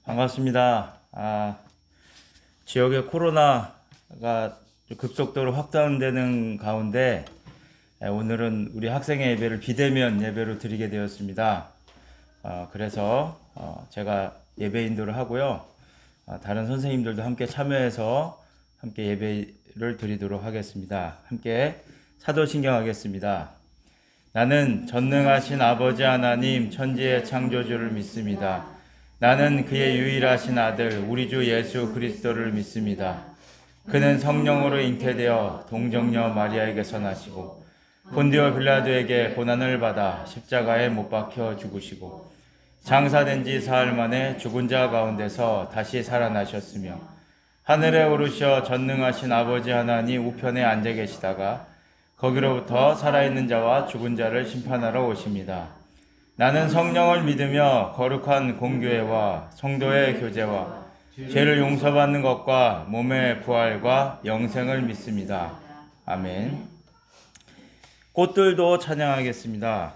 반갑습니다. 지역의 코로나가 급속도로 확산되는 가운데 오늘은 우리 학생의 예배를 비대면 예배로 드리게 되었습니다. 그래서 제가 예배 인도를 하고요. 다른 선생님들도 함께 참여해서 함께 예배를 드리도록 하겠습니다. 함께 사도신경 하겠습니다. 나는 전능하신 아버지 하나님 천지의 창조주를 믿습니다. 나는 그의 유일하신 아들 우리 주 예수 그리스도를 믿습니다. 그는 성령으로 잉태되어 동정녀 마리아에게서 나시고 본디오 빌라도에게 고난을 받아 십자가에 못 박혀 죽으시고 장사된 지 사흘 만에 죽은 자 가운데서 다시 살아나셨으며 하늘에 오르셔 전능하신 아버지 하나님 우편에 앉아 계시다가 거기로부터 살아있는 자와 죽은 자를 심판하러 오십니다. 나는 성령을 믿으며 거룩한 공교회와 성도의 교제와 죄를 용서받는 것과 몸의 부활과 영생을 믿습니다. 아멘. 꽃들도 찬양하겠습니다.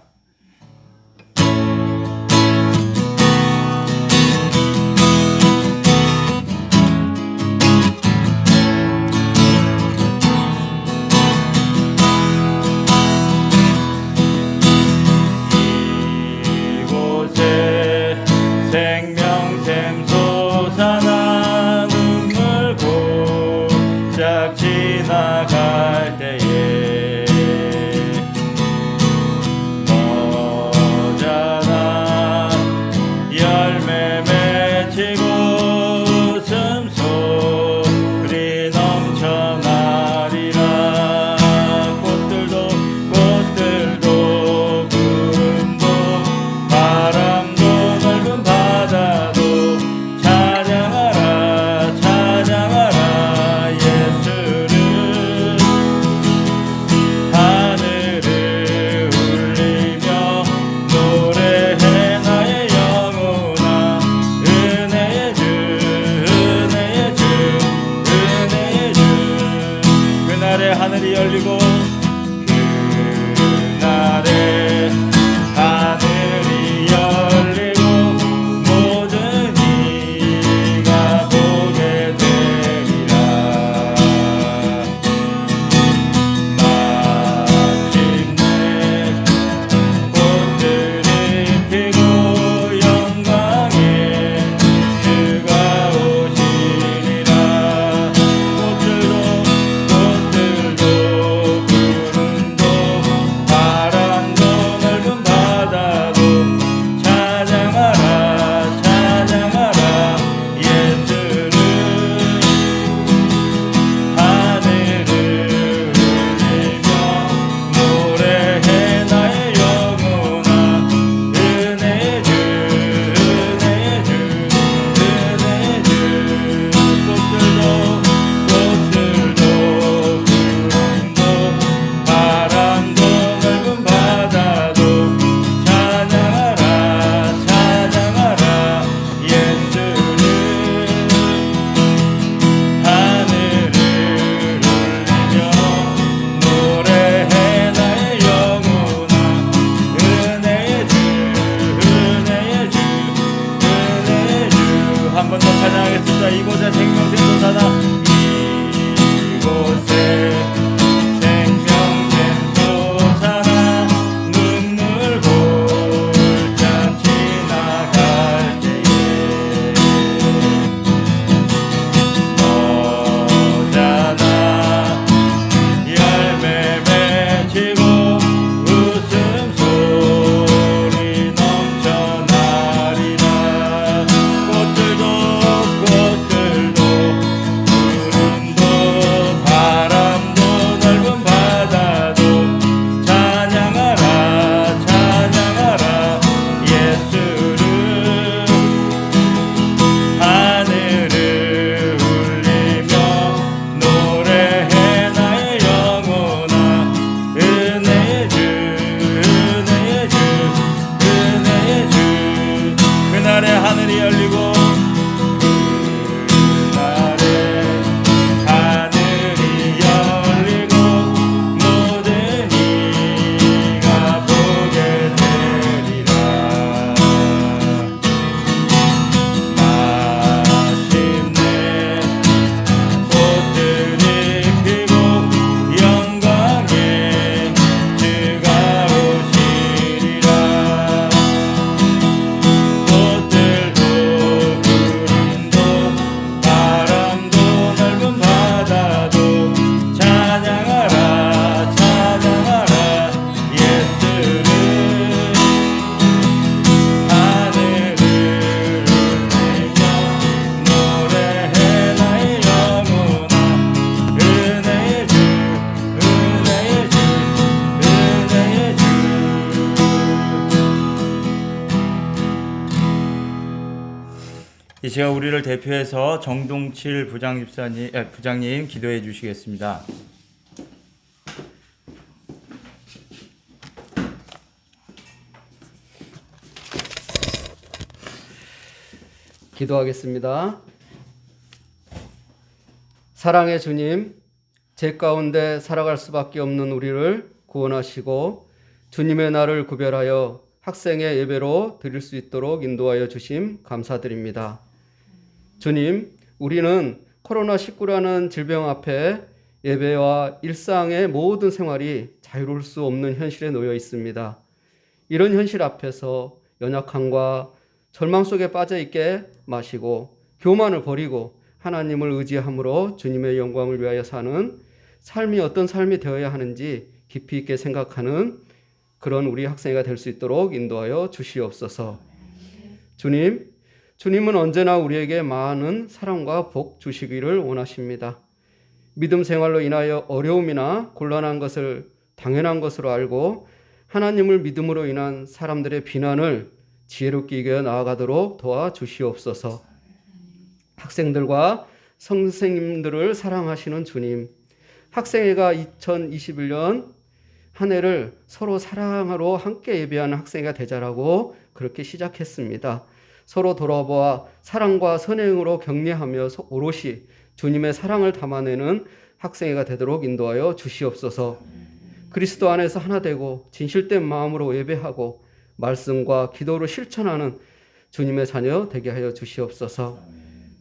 생명샘 솟아나 눈물 고작 지나갈 때에 너잖아 열매 맺히고 웃음소리 넘쳐나리라. 꽃들도 구름도 바람도 넓은 바다도 찬양하라 찬양하라 예수를. 하늘을 울리며 노래해 나의 영혼아. 은혜의 주 은혜의 주 은혜의 주. 그날에 하늘이 열리고 그날에 하늘이 열리고 모든 이가 보게 되리라. 마침내 꽃들이 피고 영광에 주가 오시리라. 꽃들도 구름도 바람도 넓은 바다도 찬양하라 찬양하라 예수를. 하늘을 울리며 노래해 나의 영혼아. 은혜의 주 은혜의 주 은혜의 주. 꽃들도 구름도 바람도 넓은 바다도 찬양하라 찬양하라 예수를. 하늘을 울리며 노래해 나의 영혼아. 은혜의 주 은혜의 주 은혜의 주. 한 번 더 찬양하겠습니다. 이곳에 생명샘 솟아나 이곳에 생명샘 솟아나 눈물 골짠 지나갈 때에 너잖아 열매 맺히고 웃음소리 넘쳐나리라. 꽃들도 구름도 바람도 넓은 바다도 찬양하라 찬양하라 예수를. 하늘을 울리며 노래해 나의 영혼아. 은혜의 주 은혜의 주 은혜의 주. 그날에 하늘이 열리고 그날에 하늘이 열리고 모든 이가 보게 되리라. 이 시간 우리를 대표해서 정동칠 부장님 기도해 주시겠습니다. 기도하겠습니다. 사랑의 주님, 죄 가운데 살아갈 수밖에 없는 우리를 구원하시고 주님의 날을 구별하여 학생의 예배로 드릴 수 있도록 인도하여 주심 감사드립니다. 주님, 우리는 코로나19라는 질병 앞에 예배와 일상의 모든 생활이 자유로울 수 없는 현실에 놓여 있습니다. 이런 현실 앞에서 연약함과 절망 속에 빠져 있게 마시고 교만을 버리고 하나님을 의지함으로 주님의 영광을 위하여 사는 삶이 어떤 삶이 되어야 하는지 깊이 있게 생각하는 그런 우리 학생회가 될 수 있도록 인도하여 주시옵소서. 주님은 언제나 우리에게 많은 사랑과 복 주시기를 원하십니다. 믿음 생활로 인하여 어려움이나 곤란한 것을 당연한 것으로 알고 하나님을 믿음으로 인한 사람들의 비난을 지혜롭게 이겨 나아가도록 도와주시옵소서. 학생들과 선생님들을 사랑하시는 주님, 학생회가 2021년 한 해를 서로 사랑으로 함께 예배하는 학생회가 되자라고 그렇게 시작했습니다. 서로 돌아보아 사랑과 선행으로 격려하며 오롯이 주님의 사랑을 담아내는 학생회가 되도록 인도하여 주시옵소서. 그리스도 안에서 하나 되고 진실된 마음으로 예배하고 말씀과 기도로 실천하는 주님의 자녀 되게 하여 주시옵소서.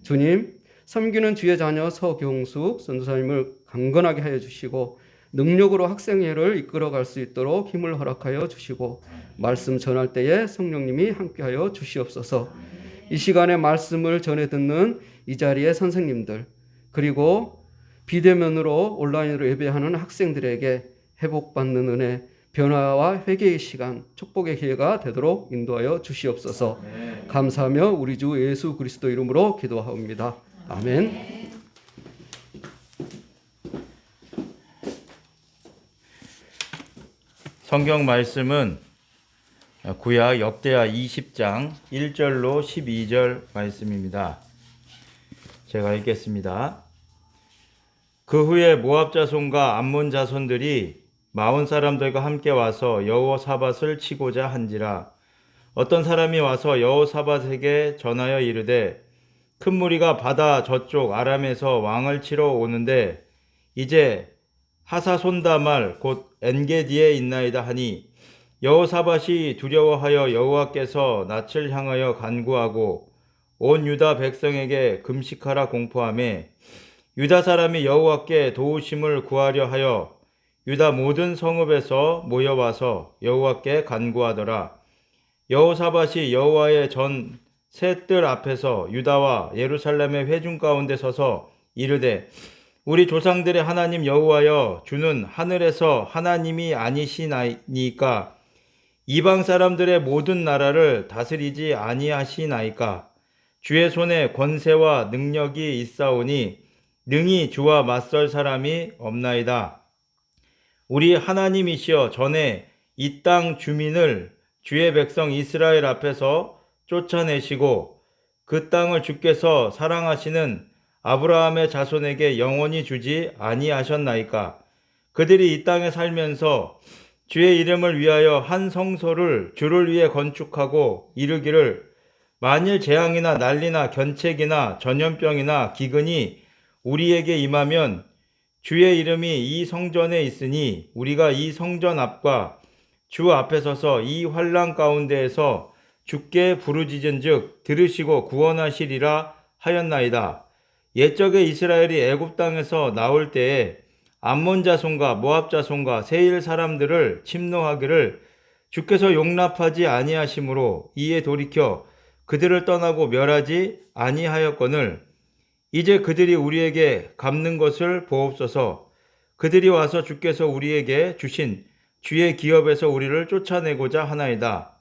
주님, 섬기는 주의 자녀 서경숙 선교사님을 강건하게 하여 주시고 능력으로 학생회를 이끌어갈 수 있도록 힘을 허락하여 주시고 말씀 전할 때에 성령님이 함께하여 주시옵소서. 이 시간에 말씀을 전해 듣는 이 자리의 선생님들 그리고 비대면으로 온라인으로 예배하는 학생들에게 회복받는 은혜, 변화와 회개의 시간, 축복의 기회가 되도록 인도하여 주시옵소서. 감사하며 우리 주 예수 그리스도 이름으로 기도하옵니다. 아멘. 성경 말씀은 구약 역대하 20장 1절로 12절 말씀입니다. 제가 읽겠습니다. 그 후에 모압 자손과 암몬 자손들이 마온 사람들과 함께 와서 여호사밧을 치고자 한지라. 어떤 사람이 와서 여호사밧에게 전하여 이르되 큰 무리가 바다 저쪽 아람에서 왕을 치러 오는데 이제 하사손다말 곧 엔게디에 있나이다 하니 여호사밧이 두려워하여 여호와께서 낯을 향하여 간구하고 온 유다 백성에게 금식하라 공포하며 유다 사람이 여호와께 도우심을 구하려 하여 유다 모든 성읍에서 모여와서 여호와께 간구하더라. 여호사밧이 여호와의 전 셋들 앞에서 유다와 예루살렘의 회중 가운데 서서 이르되 우리 조상들의 하나님 여호와여, 주는 하늘에서 하나님이 아니시나이까 이방 사람들의 모든 나라를 다스리지 아니하시나이까. 주의 손에 권세와 능력이 있사오니 능히 주와 맞설 사람이 없나이다. 우리 하나님이시여, 전에 이 땅 주민을 주의 백성 이스라엘 앞에서 쫓아내시고 그 땅을 주께서 사랑하시는 아브라함의 자손에게 영원히 주지 아니하셨나이까. 그들이 이 땅에 살면서 주의 이름을 위하여 한 성소를 주를 위해 건축하고 이르기를 만일 재앙이나 난리나 견책이나 전염병이나 기근이 우리에게 임하면 주의 이름이 이 성전에 있으니 우리가 이 성전 앞과 주 앞에 서서 이 환난 가운데에서 주께 부르짖은즉 들으시고 구원하시리라 하였나이다. 옛적에 이스라엘이 애굽 땅에서 나올 때에 암몬 자손과 모압 자손과 세일 사람들을 침노하기를 주께서 용납하지 아니하심으로 이에 돌이켜 그들을 떠나고 멸하지 아니하였거늘 이제 그들이 우리에게 갚는 것을 보옵소서. 그들이 와서 주께서 우리에게 주신 주의 기업에서 우리를 쫓아내고자 하나이다.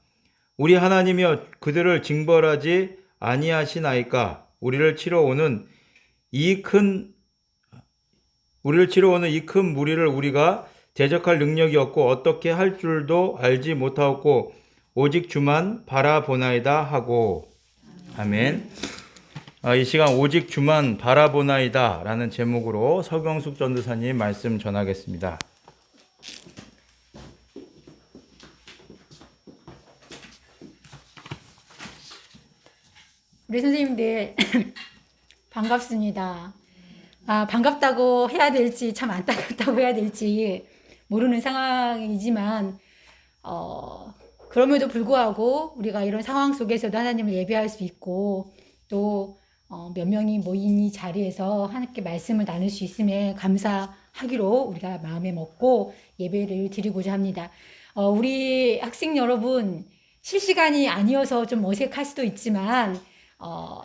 우리 하나님이여, 그들을 징벌하지 아니하시나이까. 우리를 치러 오는 이 큰 무리를 우리가 대적할 능력이 없고 어떻게 할 줄도 알지 못하였고 오직 주만 바라보나이다 하고. 아멘. 이 시간 오직 주만 바라보나이다 라는 제목으로 서경숙 전도사님 말씀 전하겠습니다. 우리 선생님들 반갑습니다. 반갑다고 해야 될지 참 안타깝다고 해야 될지 모르는 상황이지만 그럼에도 불구하고 우리가 이런 상황 속에서도 하나님을 예배할 수 있고 또 몇 명이 모인 이 자리에서 하나님께 말씀을 나눌 수 있음에 감사하기로 우리가 마음에 먹고 예배를 드리고자 합니다. 우리 학생 여러분 실시간이 아니어서 좀 어색할 수도 있지만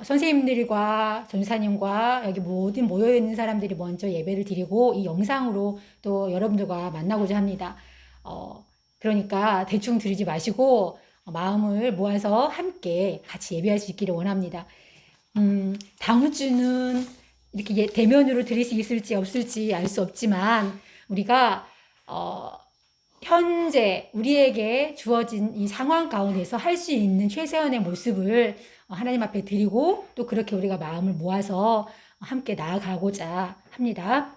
선생님들과 전사님과 여기 모든 모여있는 사람들이 먼저 예배를 드리고 이 영상으로 또 여러분들과 만나고자 합니다. 그러니까 대충 드리지 마시고 마음을 모아서 함께 같이 예배할 수 있기를 원합니다. 다음 주는 이렇게 대면으로 드릴 수 있을지 없을지 알 수 없지만 우리가 현재 우리에게 주어진 이 상황 가운데서 할 수 있는 최선의 모습을 하나님 앞에 드리고 또 그렇게 우리가 마음을 모아서 함께 나아가고자 합니다.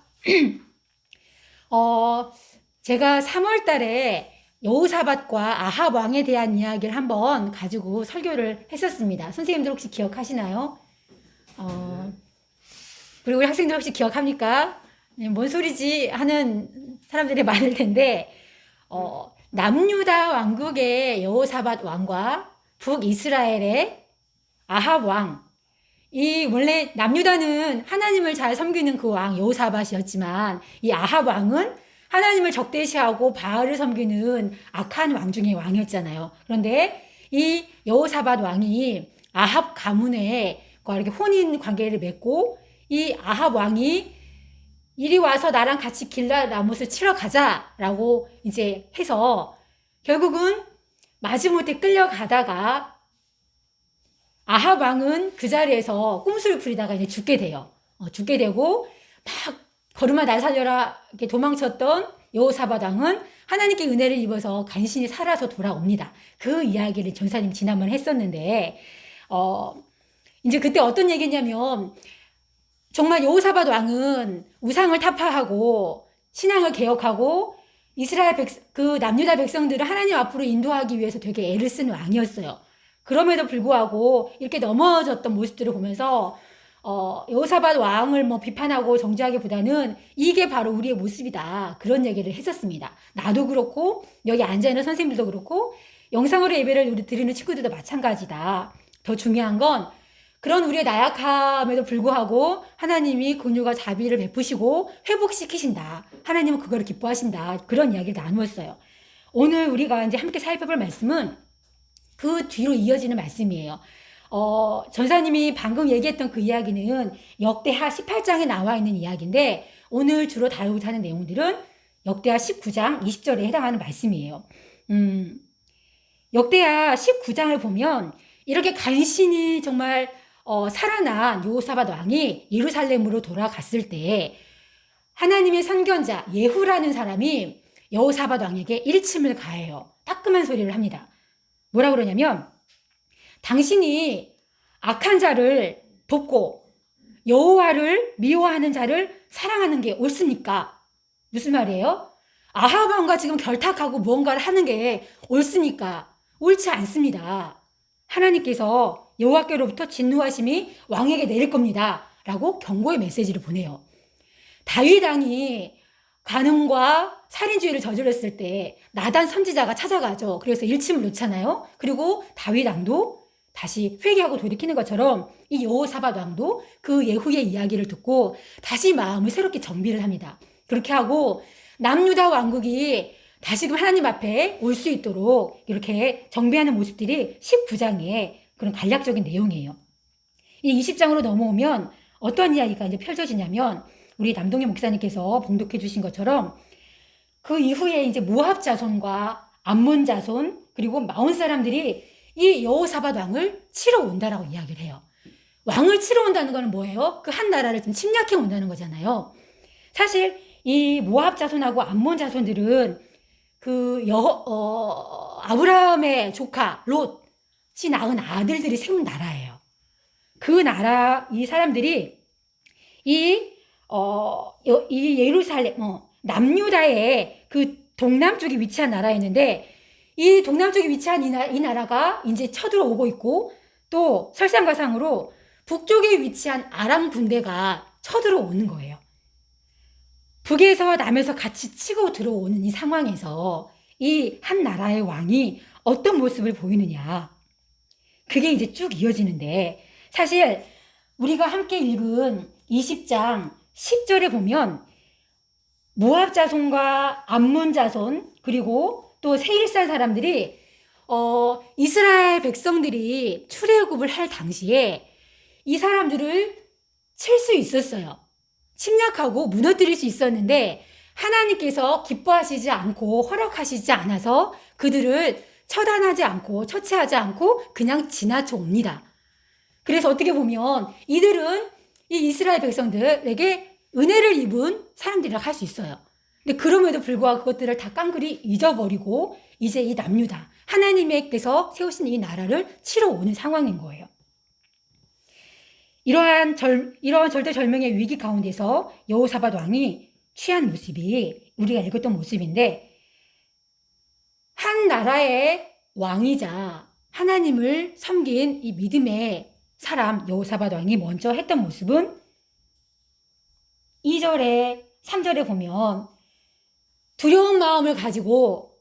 제가 3월 달에 여호사밧과 아합 왕에 대한 이야기를 한번 가지고 설교를 했었습니다. 선생님들 혹시 기억하시나요? 그리고 우리 학생들 혹시 기억합니까? 뭔 소리지 하는 사람들이 많을 텐데 남유다 왕국의 여호사밧 왕과 북이스라엘의 아합 왕, 이 원래 남유다는 하나님을 잘 섬기는 그 왕 여호사밧이었지만 이 아합 왕은 하나님을 적대시하고 바알을 섬기는 악한 왕 중의 왕이었잖아요. 그런데 이 여호사밧 왕이 아합 가문에 이렇게 혼인 관계를 맺고 이 아합 왕이 이리 와서 나랑 같이 길라나못을 치러 가자라고 이제 해서 결국은 마지못해 끌려가다가 아합 왕은 그 자리에서 꼼수를 부리다가 이제 죽게 돼요. 죽게 되고 막 걸음아 날 살려라 이렇게 도망쳤던 여호사밧 왕은 하나님께 은혜를 입어서 간신히 살아서 돌아옵니다. 그 이야기를 전사님 지난번에 했었는데 이제 그때 어떤 얘기냐면 정말 여호사밧 왕은 우상을 타파하고 신앙을 개혁하고 이스라엘 그 남유다 백성들을 하나님 앞으로 인도하기 위해서 되게 애를 쓰는 왕이었어요. 그럼에도 불구하고 이렇게 넘어졌던 모습들을 보면서 여호사밧 왕을 뭐 비판하고 정죄하기보다는 이게 바로 우리의 모습이다. 그런 얘기를 했었습니다. 나도 그렇고 여기 앉아있는 선생님들도 그렇고 영상으로 예배를 우리 드리는 친구들도 마찬가지다. 더 중요한 건 그런 우리의 나약함에도 불구하고 하나님이 긍휼과 자비를 베푸시고 회복시키신다. 하나님은 그거를 기뻐하신다. 그런 이야기를 나누었어요. 오늘 우리가 이제 함께 살펴볼 말씀은 그 뒤로 이어지는 말씀이에요. 전사님이 방금 얘기했던 그 이야기는 역대하 18장에 나와 있는 이야기인데 오늘 주로 다루고자 하는 내용들은 역대하 19장 20절에 해당하는 말씀이에요. 역대하 19장을 보면 이렇게 간신히 정말 살아난 여호사밧 왕이 예루살렘으로 돌아갔을 때 하나님의 선견자 예후라는 사람이 여호사밧 왕에게 일침을 가해요. 따끔한 소리를 합니다. 뭐라 그러냐면 당신이 악한 자를 돕고 여호와를 미워하는 자를 사랑하는 게 옳습니까? 무슨 말이에요? 아합 왕과 지금 결탁하고 무언가를 하는 게 옳습니까? 옳지 않습니다. 하나님께서 여호와께로부터 진노하심이 왕에게 내릴 겁니다. 라고 경고의 메시지를 보내요. 다윗 왕이 간음과 살인주의를 저질렀을 때 나단 선지자가 찾아가죠. 그래서 일침을 놓잖아요. 그리고 다윗 왕도 다시 회개하고 돌이키는 것처럼 이 여호사밧 왕도 그 예후의 이야기를 듣고 다시 마음을 새롭게 정비를 합니다. 그렇게 하고 남유다 왕국이 다시금 하나님 앞에 올 수 있도록 이렇게 정비하는 모습들이 19장에 그런 간략적인 내용이에요. 이 20장으로 넘어오면 어떤 이야기가 이제 펼쳐지냐면 우리 남동희 목사님께서 봉독해 주신 것처럼 그 이후에 이제 모압 자손과 암몬 자손 그리고 마온 사람들이 이 여호사밧 왕을 치러 온다라고 이야기를 해요. 왕을 치러 온다는 거는 뭐예요? 그 한 나라를 좀 침략해 온다는 거잖아요. 사실 이 모압 자손하고 암몬 자손들은 그 아브라함의 조카 롯이 낳은 아들들이 세운 나라예요. 그 그 나라 이 사람들이 이 예루살렘 남유다의 그 동남쪽에 위치한 나라였는데 이 동남쪽에 위치한 이 나라가 이제 쳐들어오고 있고 또 설상가상으로 북쪽에 위치한 아람 군대가 쳐들어오는 거예요. 북에서 남에서 같이 치고 들어오는 이 상황에서 이 한 나라의 왕이 어떤 모습을 보이느냐. 그게 이제 쭉 이어지는데 사실 우리가 함께 읽은 20장 10절에 보면 모압 자손과 암몬 자손 그리고 또 세일산 사람들이 이스라엘 백성들이 출애굽을 할 당시에 이 사람들을 칠 수 있었어요. 침략하고 무너뜨릴 수 있었는데 하나님께서 기뻐하시지 않고 허락하시지 않아서 그들을 처단하지 않고 처치하지 않고 그냥 지나쳐 옵니다. 그래서 어떻게 보면 이들은 이 이스라엘 백성들에게 은혜를 입은 사람들이라고 할 수 있어요. 근데 그럼에도 불구하고 그것들을 다 깡그리 잊어버리고 이제 이 남유다 하나님께서 세우신 이 나라를 치러 오는 상황인 거예요. 이러한 절대절명의 위기 가운데서 여호사밧 왕이 취한 모습이 우리가 읽었던 모습인데 한 나라의 왕이자 하나님을 섬긴 이 믿음의 사람 여호사밧 왕이 먼저 했던 모습은 2절에 3절에 보면 두려운 마음을 가지고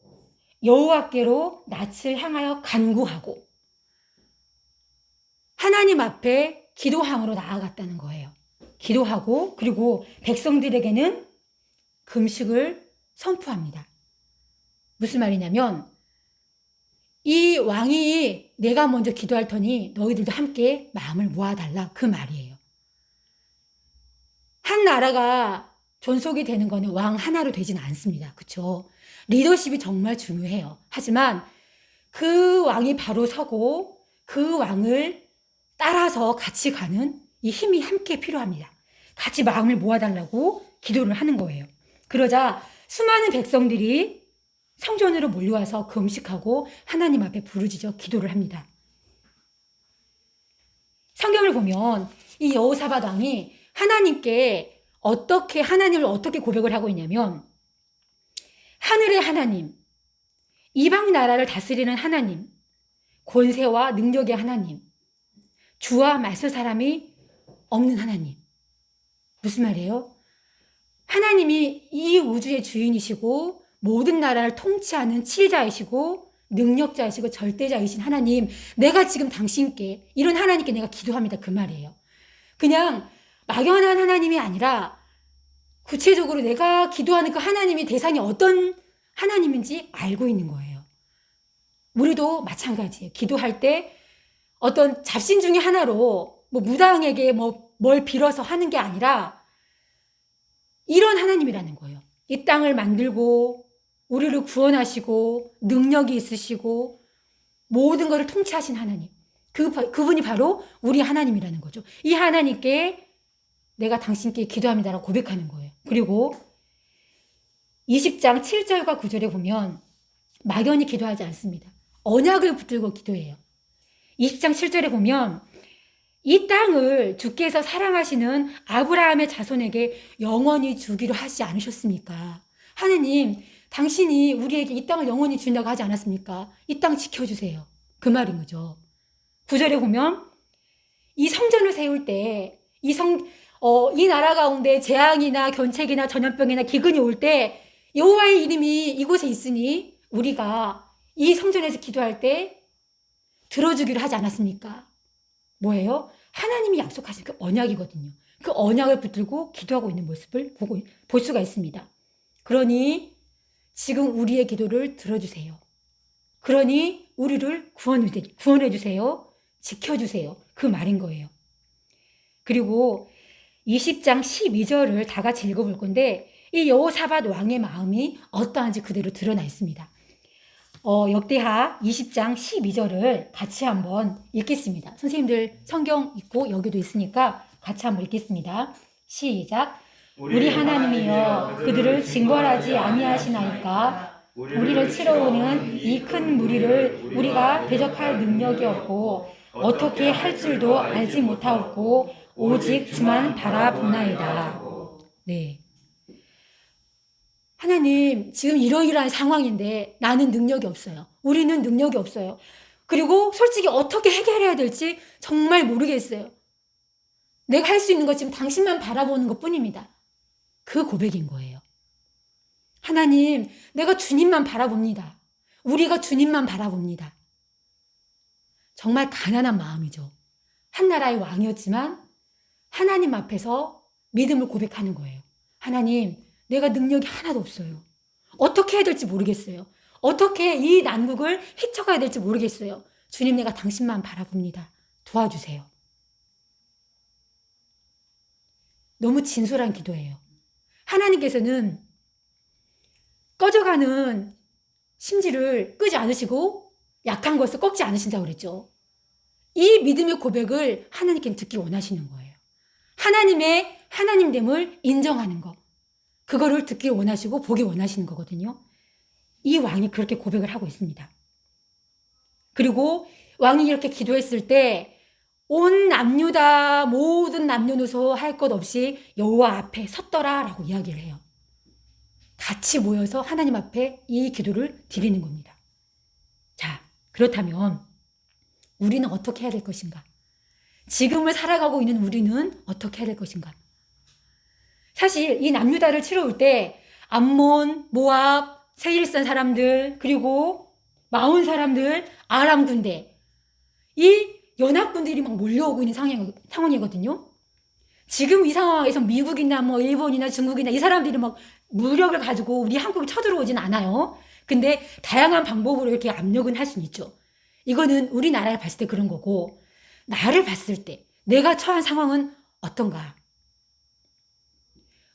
여호와께로 낯을 향하여 간구하고 하나님 앞에 기도함으로 나아갔다는 거예요. 기도하고 그리고 백성들에게는 금식을 선포합니다. 무슨 말이냐면 이 왕이 내가 먼저 기도할 터니 너희들도 함께 마음을 모아달라 그 말이에요. 한 나라가 존속이 되는 거는 왕 하나로 되지는 않습니다. 그렇죠? 리더십이 정말 중요해요. 하지만 그 왕이 바로 서고 그 왕을 따라서 같이 가는 이 힘이 함께 필요합니다. 같이 마음을 모아달라고 기도를 하는 거예요. 그러자 수많은 백성들이 성전으로 몰려와서 금식하고 하나님 앞에 부르짖어 기도를 합니다. 성경을 보면 이 여호사밧 왕이 하나님께 하나님을 어떻게 고백을 하고 있냐면 하늘의 하나님, 이방 나라를 다스리는 하나님, 권세와 능력의 하나님, 주와 맞설 사람이 없는 하나님. 무슨 말이에요? 하나님이 이 우주의 주인이시고 모든 나라를 통치하는 치자이시고 능력자이시고 절대자이신 하나님, 내가 지금 당신께 이런 하나님께 내가 기도합니다. 그 말이에요. 그냥 막연한 하나님이 아니라 구체적으로 내가 기도하는 그 하나님의 대상이 어떤 하나님인지 알고 있는 거예요. 우리도 마찬가지예요. 기도할 때 어떤 잡신 중에 하나로 무당에게 뭘 빌어서 하는 게 아니라 이런 하나님이라는 거예요. 이 땅을 만들고 우리를 구원하시고 능력이 있으시고 모든 것을 통치하신 하나님. 그분이 바로 우리 하나님이라는 거죠. 이 하나님께 내가 당신께 기도합니다라고 고백하는 거예요. 그리고 20장 7절과 9절에 보면 막연히 기도하지 않습니다. 언약을 붙들고 기도해요. 20장 7절에 보면 이 땅을 주께서 사랑하시는 아브라함의 자손에게 영원히 주기로 하지 않으셨습니까? 하느님, 당신이 우리에게 이 땅을 영원히 준다고 하지 않았습니까? 이 땅 지켜주세요. 그 말인 거죠. 9절에 보면 이 성전을 세울 때 이 나라 가운데 재앙이나 견책이나 전염병이나 기근이 올 때 여호와의 이름이 이곳에 있으니 우리가 이 성전에서 기도할 때 들어주기로 하지 않았습니까? 뭐예요? 하나님이 약속하신 그 언약이거든요. 그 언약을 붙들고 기도하고 있는 모습을 볼 수가 있습니다. 그러니 지금 우리의 기도를 들어주세요. 그러니 우리를 구원해 주세요. 지켜주세요. 그 말인 거예요. 그리고 20장 12절을 다 같이 읽어볼 건데 이 여호사밧 왕의 마음이 어떠한지 그대로 드러나 있습니다. 역대하 20장 12절을 같이 한번 읽겠습니다. 선생님들 성경 있고 여기도 있으니까 같이 한번 읽겠습니다. 시작. 우리 하나님이여 그들을 징벌하지 아니하시나이까 우리를 치러 오는 이 큰 무리를 우리가 대적할 능력이 없고 어떻게 할 줄도 알지 못하고 오직 주만 바라보나이다. 네. 하나님, 지금 이러이러한 상황인데 나는 능력이 없어요. 우리는 능력이 없어요. 그리고 솔직히 어떻게 해결해야 될지 정말 모르겠어요. 내가 할 수 있는 것 지금 당신만 바라보는 것 뿐입니다. 그 고백인 거예요. 하나님, 내가 주님만 바라봅니다. 우리가 주님만 바라봅니다. 정말 가난한 마음이죠. 한 나라의 왕이었지만 하나님 앞에서 믿음을 고백하는 거예요. 하나님, 내가 능력이 하나도 없어요. 어떻게 해야 될지 모르겠어요. 어떻게 이 난국을 헤쳐가야 될지 모르겠어요. 주님, 내가 당신만 바라봅니다. 도와주세요. 너무 진솔한 기도예요. 하나님께서는 꺼져가는 심지를 끄지 않으시고 약한 것을 꺾지 않으신다고 그랬죠. 이 믿음의 고백을 하나님께 듣기 원하시는 거예요. 하나님의 하나님됨을 인정하는 것. 그거를 듣기 원하시고 보기 원하시는 거거든요. 이 왕이 그렇게 고백을 하고 있습니다. 그리고 왕이 이렇게 기도했을 때 온 남유다 모든 남녀노소 할 것 없이 여호와 앞에 섰더라라고 이야기를 해요. 같이 모여서 하나님 앞에 이 기도를 드리는 겁니다. 자, 그렇다면 우리는 어떻게 해야 될 것인가? 지금을 살아가고 있는 우리는 어떻게 해야 될 것인가? 사실 이 남유다를 치러올 때 암몬, 모압, 세일산 사람들, 그리고 마온 사람들, 아람 군대, 이 연합군들이 막 몰려오고 있는 상황이거든요. 지금 이 상황에서 미국이나 뭐 일본이나 중국이나 이 사람들이 막 무력을 가지고 우리 한국에 쳐들어오진 않아요. 근데 다양한 방법으로 이렇게 압력은 할 수는 있죠. 이거는 우리나라를 봤을 때 그런 거고, 나를 봤을 때 내가 처한 상황은 어떤가?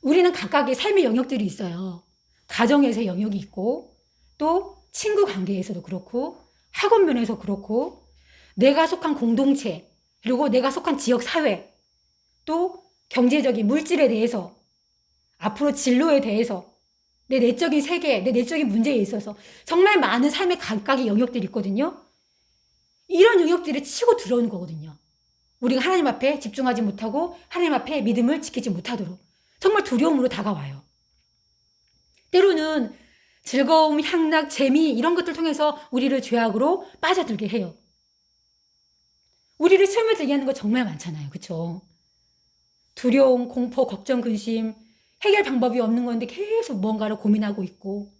우리는 각각의 삶의 영역들이 있어요. 가정에서 영역이 있고, 또 친구 관계에서도 그렇고, 학원 면에서 그렇고, 내가 속한 공동체, 그리고 내가 속한 지역 사회, 또 경제적인 물질에 대해서, 앞으로 진로에 대해서, 내 내적인 세계, 내 내적인 문제에 있어서 정말 많은 삶의 각각의 영역들이 있거든요. 이런 영역들이 치고 들어오는 거거든요. 우리가 하나님 앞에 집중하지 못하고 하나님 앞에 믿음을 지키지 못하도록 정말 두려움으로 다가와요. 때로는 즐거움, 향락, 재미 이런 것들 통해서 우리를 죄악으로 빠져들게 해요. 우리를 스며들게 하는 거 정말 많잖아요. 그렇죠? 두려움, 공포, 걱정, 근심, 해결 방법이 없는 건데 계속 뭔가를 고민하고 있고,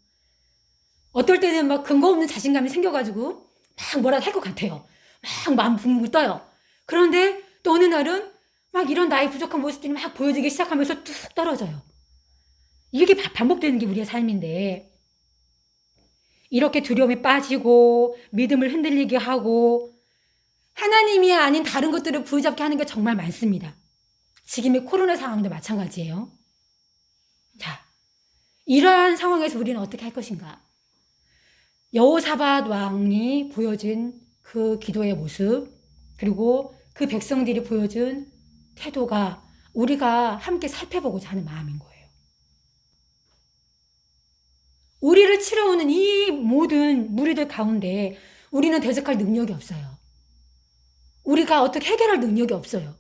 어떨 때는 막 근거 없는 자신감이 생겨가지고 막 뭐라도 할 것 같아요. 막 마음 붕붕 떠요. 그런데 또 어느 날은 막 이런 나의 부족한 모습들이 막 보여지기 시작하면서 뚝 떨어져요. 이게 반복되는 게 우리의 삶인데, 이렇게 두려움에 빠지고 믿음을 흔들리게 하고 하나님이 아닌 다른 것들을 부여잡게 하는 게 정말 많습니다. 지금의 코로나 상황도 마찬가지예요. 자, 이러한 상황에서 우리는 어떻게 할 것인가? 여호사밧 왕이 보여준 그 기도의 모습, 그리고 그 백성들이 보여준 태도가 우리가 함께 살펴보고자 하는 마음인 거예요. 우리를 치러오는 이 모든 무리들 가운데 우리는 대적할 능력이 없어요. 우리가 어떻게 해결할 능력이 없어요.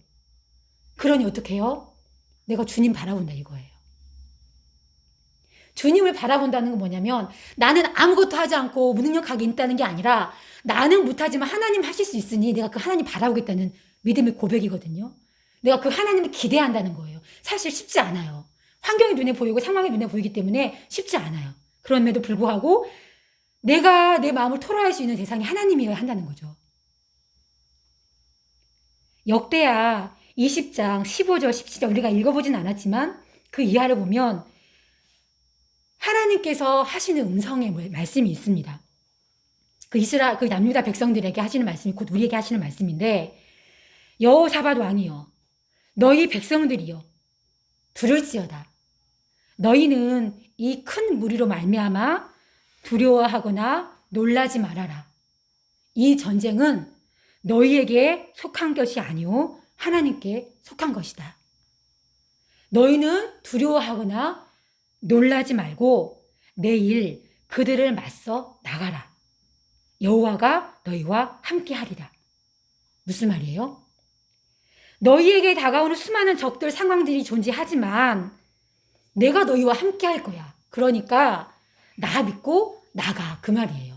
그러니 어떻게 해요? 내가 주님 바라본다 이거예요. 주님을 바라본다는 건 뭐냐면, 나는 아무것도 하지 않고 무능력하게 있다는 게 아니라 나는 못하지만 하나님 하실 수 있으니 내가 그 하나님 바라보겠다는 믿음의 고백이거든요. 내가 그 하나님을 기대한다는 거예요. 사실 쉽지 않아요. 환경이 눈에 보이고 상황이 눈에 보이기 때문에 쉽지 않아요. 그럼에도 불구하고 내가 내 마음을 토로할 수 있는 대상이 하나님이어야 한다는 거죠. 역대하 20장 15절 17절 우리가 읽어보진 않았지만 그 이하를 보면 하나님께서 하시는 음성의 말씀이 있습니다. 그 남유다 백성들에게 하시는 말씀이 곧 우리에게 하시는 말씀인데, 여호사밧 왕이여, 너희 백성들이여, 들을지어다. 너희는 이 큰 무리로 말미암아 두려워하거나 놀라지 말아라. 이 전쟁은 너희에게 속한 것이 아니오 하나님께 속한 것이다. 너희는 두려워하거나 놀라지 말고 내일 그들을 맞서 나가라. 여호와가 너희와 함께 하리라. 무슨 말이에요? 너희에게 다가오는 수많은 적들 상황들이 존재하지만 내가 너희와 함께 할 거야. 그러니까 나 믿고 나가. 그 말이에요.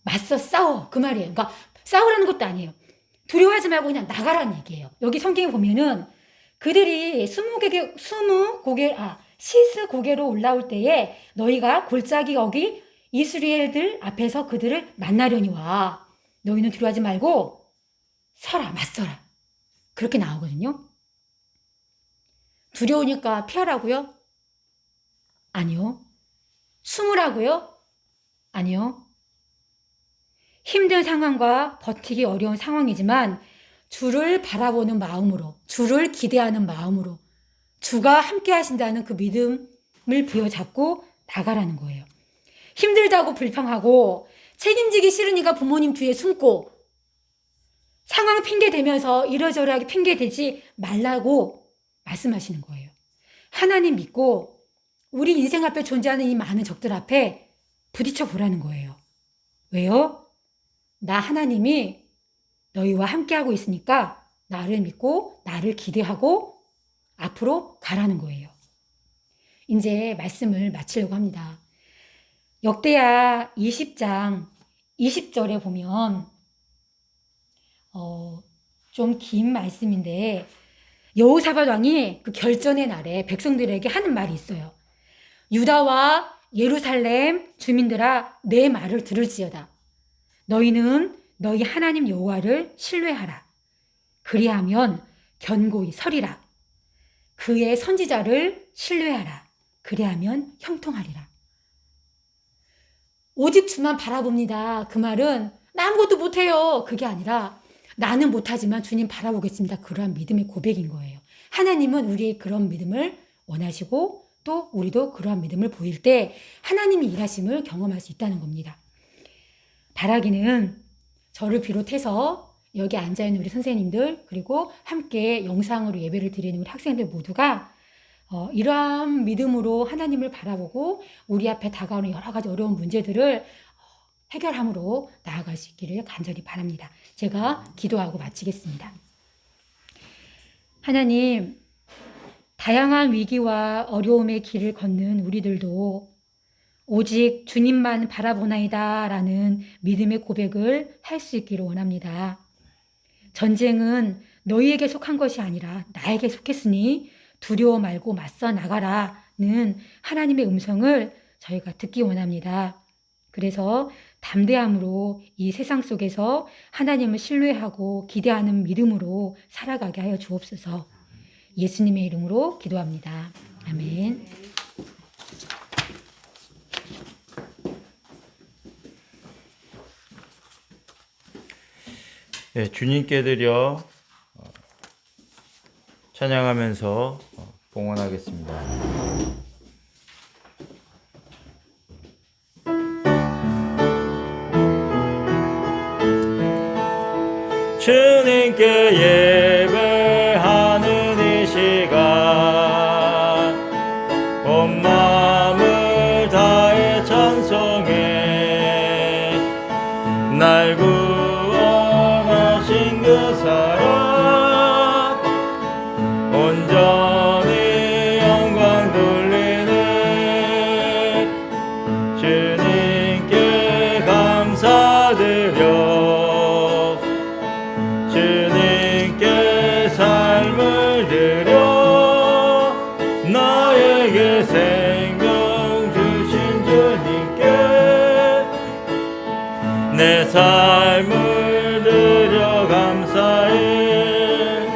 맞서 싸워. 그 말이에요. 그러니까 싸우라는 것도 아니에요. 두려워하지 말고 그냥 나가라는 얘기예요. 여기 성경에 보면은 그들이 시스 고개로 올라올 때에 너희가 골짜기 거기 이스라엘들 앞에서 그들을 만나려니와 너희는 두려워하지 말고 서라, 맞서라. 그렇게 나오거든요. 두려우니까 피하라고요? 아니요. 숨으라고요? 아니요. 힘든 상황과 버티기 어려운 상황이지만 주를 바라보는 마음으로, 주를 기대하는 마음으로 주가 함께 하신다는 그 믿음을 부여잡고 나가라는 거예요. 힘들다고 불평하고 책임지기 싫으니까 부모님 뒤에 숨고 상황 핑계 대면서 이러저러하게 핑계 대지 말라고 말씀하시는 거예요. 하나님 믿고 우리 인생 앞에 존재하는 이 많은 적들 앞에 부딪혀 보라는 거예요. 왜요? 나 하나님이 너희와 함께하고 있으니까 나를 믿고 나를 기대하고 앞으로 가라는 거예요. 이제 말씀을 마치려고 합니다. 역대하 20장 20절에 보면 좀 긴 말씀인데 여호사밧 왕이 그 결전의 날에 백성들에게 하는 말이 있어요. 유다와 예루살렘 주민들아 내 말을 들을지어다. 너희는 너희 하나님 여호와를 신뢰하라. 그리하면 견고히 서리라. 그의 선지자를 신뢰하라. 그리하면 형통하리라. 오직 주만 바라봅니다. 그 말은 나 아무것도 못해요. 그게 아니라 나는 못하지만 주님 바라보겠습니다. 그러한 믿음의 고백인 거예요. 하나님은 우리의 그런 믿음을 원하시고 또 우리도 그러한 믿음을 보일 때 하나님이 일하심을 경험할 수 있다는 겁니다. 바라기는 저를 비롯해서 여기 앉아있는 우리 선생님들 그리고 함께 영상으로 예배를 드리는 우리 학생들 모두가 이러한 믿음으로 하나님을 바라보고 우리 앞에 다가오는 여러 가지 어려운 문제들을 해결함으로 나아갈 수 있기를 간절히 바랍니다. 제가 기도하고 마치겠습니다. 하나님, 다양한 위기와 어려움의 길을 걷는 우리들도 오직 주님만 바라보나이다 라는 믿음의 고백을 할 수 있기를 원합니다. 전쟁은 너희에게 속한 것이 아니라 나에게 속했으니 두려워 말고 맞서 나가라는 하나님의 음성을 저희가 듣기 원합니다. 그래서 담대함으로 이 세상 속에서 하나님을 신뢰하고 기대하는 믿음으로 살아가게 하여 주옵소서. 예수님의 이름으로 기도합니다. 아멘. 네, 주님께 드려 찬양하면서 봉헌하겠습니다. 주님께 예배하는 이 시간 온 마음을 다해 찬송해 날 구원하신 그 사랑 온전히 영광 돌리네 주님께 감사드려 주님께 삶을 드려 나에게 생명 주신 주님께 내 삶을 드려 감사해.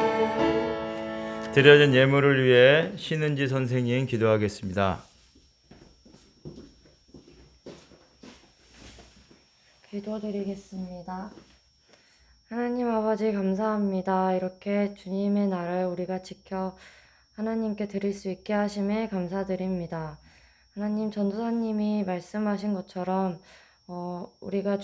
드려진 예물을 위해 신은지 선생님 기도하겠습니다. 기도드리겠습니다. 하나님 아버지 감사합니다. 이렇게 주님의 나라를 우리가 지켜 하나님께 드릴 수 있게 하심에 감사드립니다. 하나님 전도사님이 말씀하신 것처럼 우리가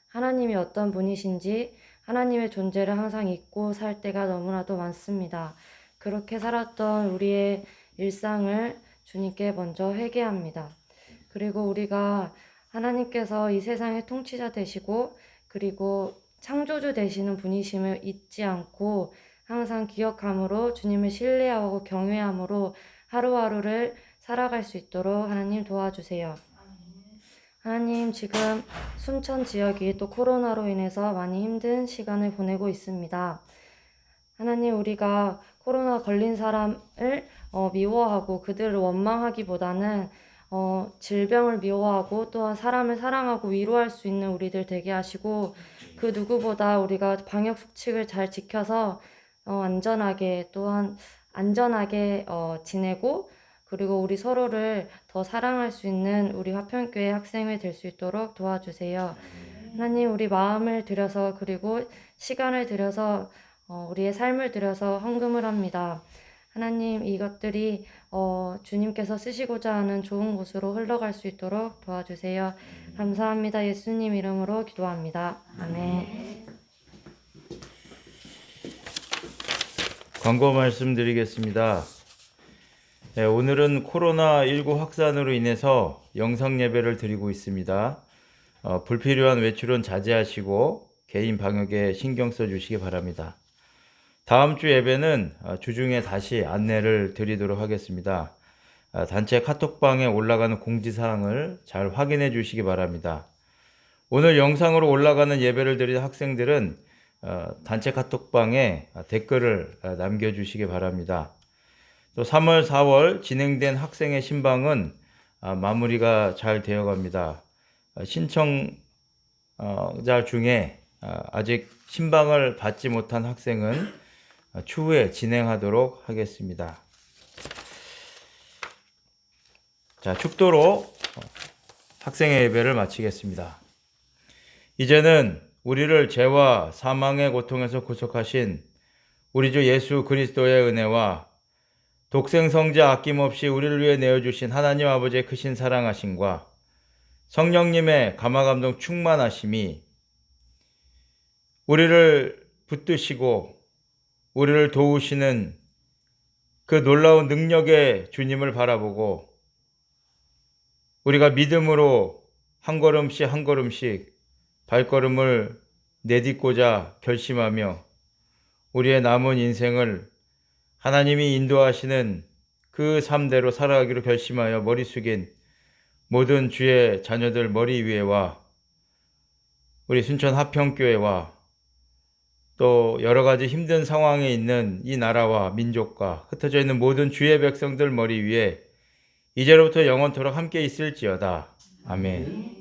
하나님이 어떤 분이신지 하나님의 존재를 항상 잊고 살 때가 너무나도 많습니다. 그렇게 살았던 우리의 일상을 주님께 먼저 회개합니다. 그리고 우리가 하나님께서 이 세상의 통치자 되시고 그리고 창조주 되시는 분이심을 잊지 않고 항상 기억함으로 주님을 신뢰하고 경외함으로 하루하루를 살아갈 수 있도록 하나님 도와주세요. 하나님, 지금 순천 지역이 또 코로나로 인해서 많이 힘든 시간을 보내고 있습니다. 하나님, 우리가 코로나 걸린 사람을 미워하고 그들을 원망하기보다는 질병을 미워하고 또한 사람을 사랑하고 위로할 수 있는 우리들 되게 하시고, 그 누구보다 우리가 방역 수칙을 잘 지켜서 안전하게 지내고, 그리고 우리 서로를 더 사랑할 수 있는 우리 화평교회 학생회 될 수 있도록 도와주세요. 하나님, 우리 마음을 들여서 그리고 시간을 들여서 우리의 삶을 들여서 헌금을 합니다. 하나님, 이것들이 주님께서 쓰시고자 하는 좋은 곳으로 흘러갈 수 있도록 도와주세요. 감사합니다. 예수님 이름으로 기도합니다. 아멘. 광고 말씀드리겠습니다. 네, 오늘은 코로나19 확산으로 인해서 영상 예배를 드리고 있습니다. 불필요한 외출은 자제하시고 개인 방역에 신경 써주시기 바랍니다. 다음 주 예배는 주중에 다시 안내를 드리도록 하겠습니다. 단체 카톡방에 올라가는 공지사항을 잘 확인해 주시기 바랍니다. 오늘 영상으로 올라가는 예배를 드리는 학생들은 단체 카톡방에 댓글을 남겨주시기 바랍니다. 또 3월, 4월 진행된 학생의 신방은 마무리가 잘 되어갑니다. 신청자 중에 아직 신방을 받지 못한 학생은 추후에 진행하도록 하겠습니다. 자, 축도로 학생의 예배를 마치겠습니다. 이제는 우리를 죄와 사망의 고통에서 구속하신 우리 주 예수 그리스도의 은혜와 독생성자 아낌없이 우리를 위해 내어주신 하나님 아버지의 크신 사랑하심과 성령님의 감화감동 충만하심이 우리를 붙드시고 우리를 도우시는 그 놀라운 능력의 주님을 바라보고 우리가 믿음으로 한 걸음씩 한 걸음씩 발걸음을 내딛고자 결심하며 우리의 남은 인생을 하나님이 인도하시는 그 삶대로 살아가기로 결심하여 머리 숙인 모든 주의 자녀들 머리 위에와 우리 순천 화평교회와 또 여러 가지 힘든 상황에 있는 이 나라와 민족과 흩어져 있는 모든 주의 백성들 머리 위에 이제로부터 영원토록 함께 있을지어다. 아멘.